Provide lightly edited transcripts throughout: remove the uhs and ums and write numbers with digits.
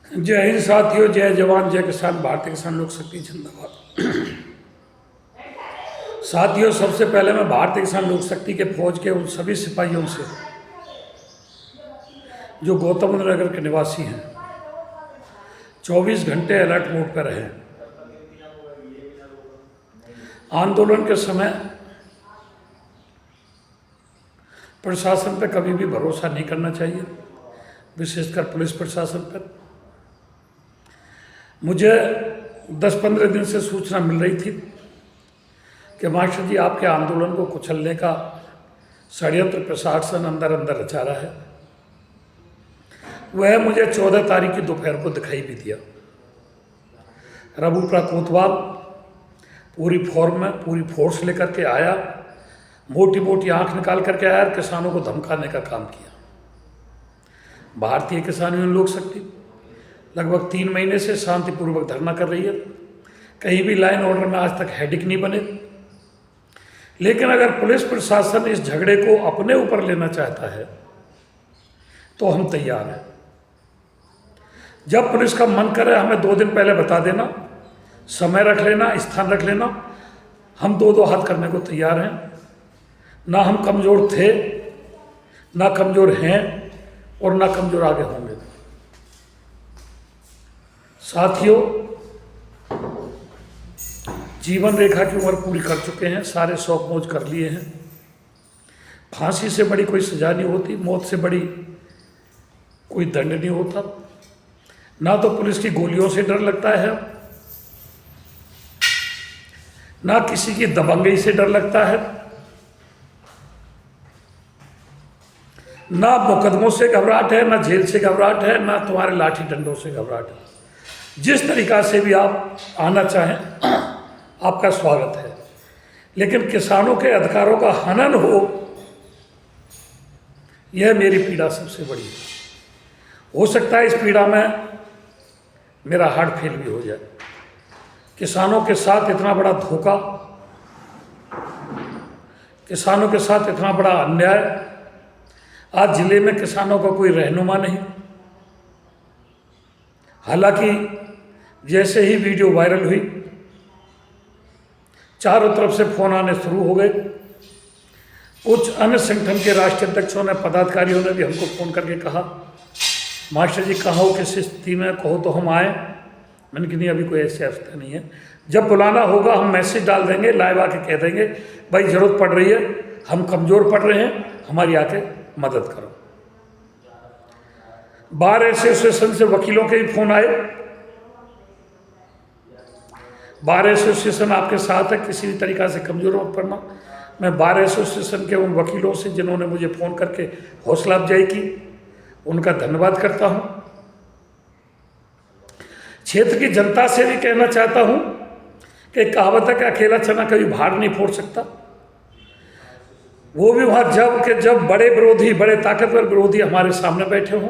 जय हिंद साथियों, जय जवान जय किसान, भारतीय किसान लोक शक्ति जिंदाबाद। साथियों, सबसे पहले मैं भारतीय किसान लोक शक्ति के फौज के उन सभी सिपाहियों से जो गौतम बुद्ध नगर के निवासी हैं 24 घंटे अलर्ट मोड पर रहे। आंदोलन के समय प्रशासन पर कभी भी भरोसा नहीं करना चाहिए, विशेषकर पुलिस प्रशासन पर। मुझे 10-15 दिन से सूचना मिल रही थी कि मास्टर जी, आपके आंदोलन को कुचलने का षड्यंत्र प्रशासन अंदर अंदर रचा रहा है। वह मुझे 14 तारीख की दोपहर को दिखाई भी दिया। रघुपुरा कोतवाल पूरी फॉर्म में पूरी फोर्स लेकर के आया, मोटी मोटी आंख निकाल करके आया और किसानों को धमकाने का काम किया। भारतीय किसान यूनियन लोक शक्ति लगभग 3 महीने से शांतिपूर्वक धरना कर रही है। कहीं भी लाइन ऑर्डर में आज तक हेडिक नहीं बने। लेकिन अगर पुलिस प्रशासन इस झगड़े को अपने ऊपर लेना चाहता है तो हम तैयार हैं। जब पुलिस का मन करे हमें 2 दिन पहले बता देना, समय रख लेना, स्थान रख लेना। हम 2 हाथ करने को तैयार हैं। ना हम कमज़ोर थे, ना कमज़ोर हैं और ना कमज़ोर आगे होंगे। साथियों, जीवन रेखा की उम्र पूरी कर चुके हैं, सारे शौक मौज कर लिए हैं। फांसी से बड़ी कोई सजा नहीं होती, मौत से बड़ी कोई दंड नहीं होता। ना तो पुलिस की गोलियों से डर लगता है, ना किसी की दबंगई से डर लगता है, ना मुकदमों से घबराहट है, ना जेल से घबराहट है, ना तुम्हारे लाठी डंडों से घबराहट है। जिस तरीका से भी आप आना चाहें, आपका स्वागत है। लेकिन किसानों के अधिकारों का हनन यह मेरी पीड़ा सबसे बड़ी है। हो सकता है इस पीड़ा में मेरा हार्ट फेल भी हो जाए। किसानों के साथ इतना बड़ा धोखा, किसानों के साथ इतना बड़ा अन्याय। आज जिले में किसानों का कोई रहनुमा नहीं। हालांकि जैसे ही वीडियो वायरल हुई, चारों तरफ से फोन आने शुरू हो गए। कुछ अन्य संगठन के राष्ट्रीय अध्यक्षों ने, पदाधिकारियों ने भी हमको फ़ोन करके कहा, मास्टर जी कहाँ हो, किस स्थिति में, कहो तो हम आए। मैंने कि नहीं, अभी कोई ऐसी अवस्था नहीं है। जब बुलाना होगा हम मैसेज डाल देंगे, लाइव आके कह देंगे भाई ज़रूरत पड़ रही है, हम कमज़ोर पड़ रहे हैं, हमारी आके मदद करो। बार एसोसिएशन से वकीलों के भी फ़ोन आए। बार एसोसिएशन आपके साथ है, किसी भी तरीक़ा से कमज़ोर मत पड़ना। मैं बार एसोसिएशन के उन वकीलों से जिन्होंने मुझे फ़ोन करके हौसला अफजाई की, उनका धन्यवाद करता हूं। क्षेत्र की जनता से भी कहना चाहता हूं कि कहावत है कि अकेला चना कभी भार नहीं फोड़ सकता। वो भी वहां जब बड़े विरोधी, बड़े ताकतवर विरोधी हमारे सामने बैठे हों।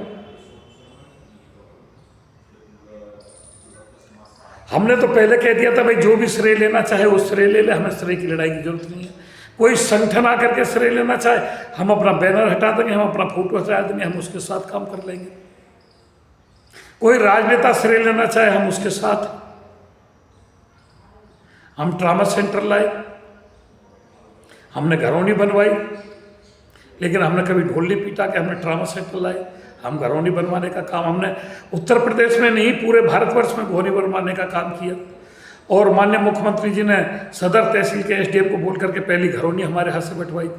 हमने तो पहले कह दिया था भाई जो भी श्रेय लेना चाहे वो श्रेय ले ले, हमें श्रेय की लड़ाई की जरूरत नहीं है। कोई संगठन आकर के श्रेय लेना चाहे, हम अपना बैनर हटा देंगे, हम अपना फोटो हटा देंगे, हम उसके साथ काम कर लेंगे। कोई राजनेता श्रेय लेना चाहे, हम उसके साथ। हम ट्रामा सेंटर लाए, हमने घरौनी बनवाई, लेकिन हमने कभी ढोल नहीं पीटा कि हमने ट्रामा सेंटर लाए। हम घरौनी बनवाने का काम हमने उत्तर प्रदेश में नहीं, पूरे भारतवर्ष में घरौनी बनवाने का काम किया। और माननीय मुख्यमंत्री जी ने सदर तहसील के एसडीएम को बोल करके पहली घरौनी हमारे हाथ से बैठवाई।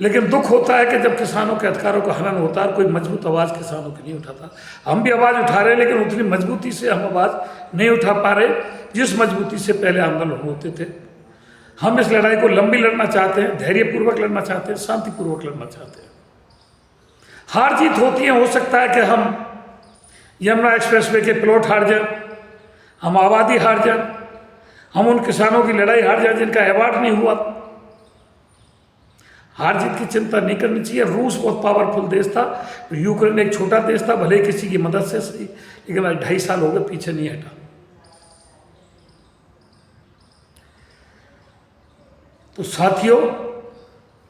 लेकिन दुख होता है कि जब किसानों के अधिकारों का हनन होता है, कोई मजबूत आवाज़ किसानों की नहीं उठाता। हम भी आवाज़ उठा रहे हैं, लेकिन उतनी मजबूती से हम आवाज़ नहीं उठा पा रहे जिस मजबूती से पहले आंदोलन होते थे। हम इस लड़ाई को लंबी लड़ना चाहते हैं, धैर्यपूर्वक लड़ना चाहते हैं, शांतिपूर्वक लड़ना चाहते हैं। हार जीत होती है, हो सकता है कि हम यमुना एक्सप्रेसवे के प्लॉट हार जाए, हम आबादी हार जाए, हम उन किसानों की लड़ाई हार जाए जिनका अवार्ड नहीं हुआ। हार जीत की चिंता नहीं करनी चाहिए। रूस बहुत पावरफुल देश था, यूक्रेन एक छोटा देश था, भले किसी की मदद से सही, लेकिन आज 2.5 साल हो गए पीछे नहीं हटा। तो साथियों,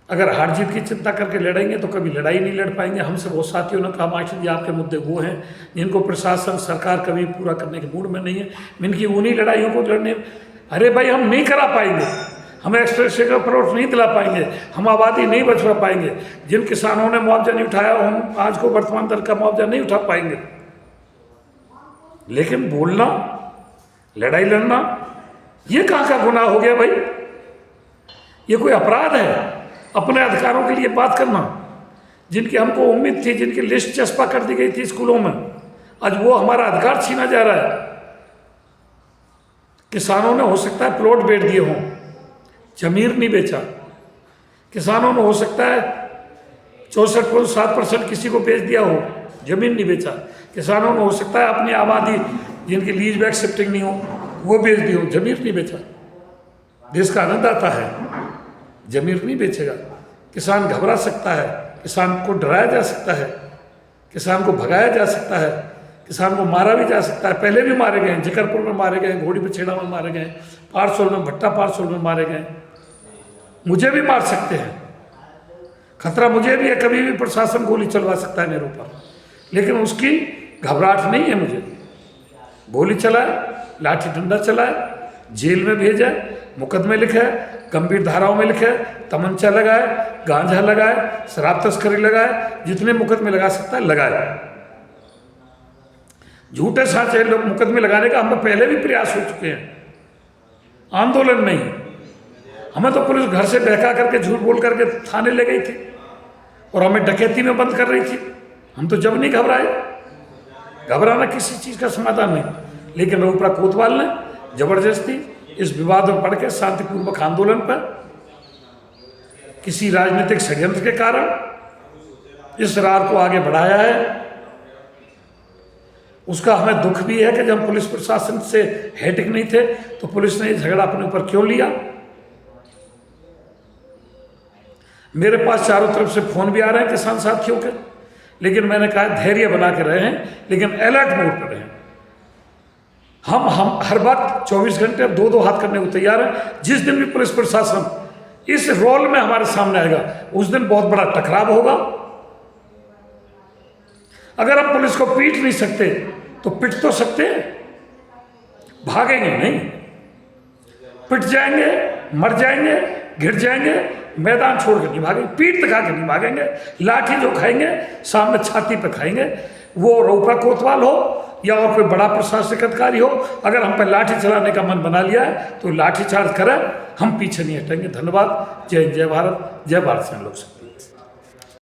अगर हार जीत की चिंता करके लड़ेंगे तो कभी लड़ाई नहीं लड़ पाएंगे। हमसे बहुत साथियों ने कहा मास्टर जी आपके मुद्दे वो हैं जिनको प्रशासन सरकार कभी पूरा करने के मूड में नहीं है, इनकी उन्हीं लड़ाइयों को लड़ने। अरे भाई हम नहीं करा पाएंगे, हम एक्सप्रेस वे का प्लॉट नहीं दिला पाएंगे, हम आबादी नहीं बचवा पाएंगे। जिन किसानों ने मुआवजा नहीं उठाया हम आज को वर्तमान दर का मुआवजा नहीं उठा पाएंगे। लेकिन बोलना, लड़ाई लड़ना, ये कहाँ का गुनाह हो गया भाई? ये कोई अपराध है? अपने अधिकारों के लिए बात करना, जिनकी हमको उम्मीद थी, जिनकी लिस्ट चस्पा कर दी गई थी स्कूलों में, आज वो हमारा अधिकार छीना जा रहा है। किसानों ने हो सकता है प्लॉट बेच दिए हों, जमीन नहीं बेचा। किसानों ने हो सकता है 64.7% किसी को बेच दिया हो, जमीन नहीं बेचा। किसानों ने हो सकता है अपनी आबादी जिनकी लीज बैक शिफ्टिंग नहीं हो वो बेच दी हो, जमीन नहीं बेचा। देश का अन्नदाता है, जमीन नहीं बेचेगा। किसान घबरा सकता है, किसान को डराया जा सकता है, किसान को भगाया जा सकता है, किसान को मारा भी जा सकता है। पहले भी मारे गए, जिकरपुर में मारे गए, घोड़ी पछेड़ा में मारे गए, पारसोल में, भट्टा पारसोल में मारे गए। मुझे भी मार सकते हैं, खतरा मुझे भी है, कभी भी प्रशासन गोली चलवा सकता है मेरे ऊपर, लेकिन उसकी घबराहट नहीं है मुझे। गोली चलाए, लाठी डंडा चलाए, जेल में भेजा, मुकदमे लिखे, गंभीर धाराओं में लिखे, तमंचा लगाए, गांजा लगाए, शराब तस्करी लगाए, जितने मुकदमे लगा सकता है लगाए। झूठे साचे लोग मुकदमे लगाने का हमें पहले भी प्रयास हो चुके हैं, आंदोलन नहीं। हमें तो पुलिस घर से बहका करके झूठ बोल करके थाने ले गई थी और हमें डकैती में बंद कर रही थी। हम तो जब नहीं घबराए, घबराना किसी चीज़ का समाधान नहीं। लेकिन रघुपरा कोतवाल ने जबरदस्ती इस विवाद में पड़ के शांतिपूर्वक आंदोलन पर किसी राजनीतिक षड्यंत्र के कारण इस रार को आगे बढ़ाया है। उसका हमें दुख भी है कि जब पुलिस प्रशासन से हेटिक नहीं थे तो पुलिस ने ये झगड़ा अपने ऊपर क्यों लिया। मेरे पास चारों तरफ से फोन भी आ रहे हैं किसान साथियों के, लेकिन मैंने कहा धैर्य बना के रहे हैं, लेकिन अलर्ट मोड पर रहें। हम हर वक्त 24 घंटे 2-2 हाथ करने को तैयार हैं। जिस दिन भी पुलिस प्रशासन इस रोल में हमारे सामने आएगा उस दिन बहुत बड़ा टकराव होगा। अगर हम पुलिस को पीट नहीं सकते तो पिट तो सकते हैं, भागेंगे नहीं। पिट जाएंगे, मर जाएंगे, गिर जाएंगे, मैदान छोड़ के नहीं भागेंगे, पीठ दिखा के नहीं भागेंगे। लाठी जो खाएंगे सामने छाती पे खाएंगे, वो रघुपरा कोतवाल हो या और कोई बड़ा प्रशासनिक अधिकारी हो। अगर हम पे लाठी चलाने का मन बना लिया है तो लाठी चार्ज करें, हम पीछे नहीं हटेंगे। धन्यवाद। जय हिंद, जय भारत, जय भारत से लोग।